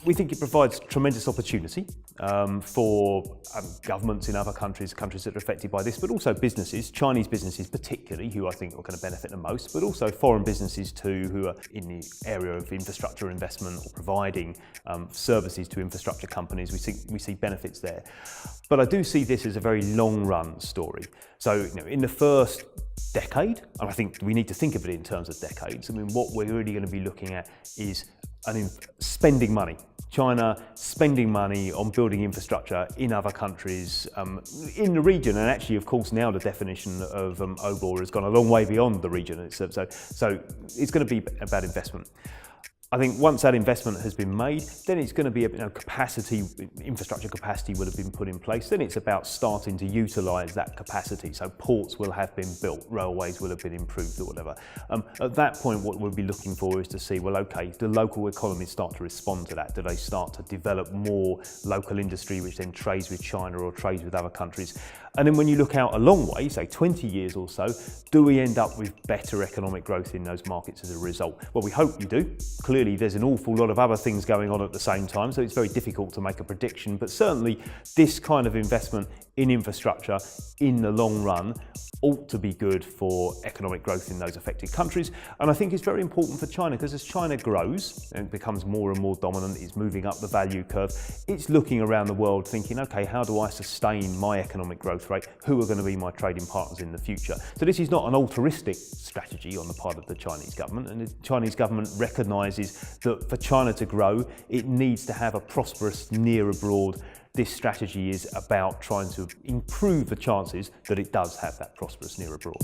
We think it provides tremendous opportunity for governments in other countries that are affected by this, but also businesses, Chinese businesses particularly, who I think are going to benefit the most, but also foreign businesses too, who are in the area of infrastructure investment or providing services to infrastructure companies. We see benefits there. But I do see this as a very long-run story. So, in the first decade, and I think we need to think of it in terms of decades. I mean, what we're really going to be looking at is spending money. China spending money on building infrastructure in other countries in the region, and actually, of course, now the definition of OBOR has gone a long way beyond the region. So it's going to be about investment. I think once that investment has been made, then it's going to be infrastructure capacity will have been put in place. Then it's about starting to utilise that capacity. So ports will have been built, railways will have been improved or whatever. At that point, what we'll be looking for is to see, well, okay, do local economies start to respond to that? Do they start to develop more local industry, which then trades with China or trades with other countries? And then when you look out a long way, say 20 years or so, do we end up with better economic growth in those markets as a result? Well, we hope you do. Clearly, there's an awful lot of other things going on at the same time, so it's very difficult to make a prediction. But certainly, this kind of investment in infrastructure in the long run ought to be good for economic growth in those affected countries. And I think it's very important for China, because as China grows and becomes more and more dominant, it's moving up the value curve, it's looking around the world thinking, okay, how do I sustain my economic growth rate? Who are going to be my trading partners in the future? So this is not an altruistic strategy on the part of the Chinese government, and the Chinese government recognises that for China to grow, it needs to have a prosperous near abroad. This strategy is about trying to improve the chances that it does have that prosperous near abroad.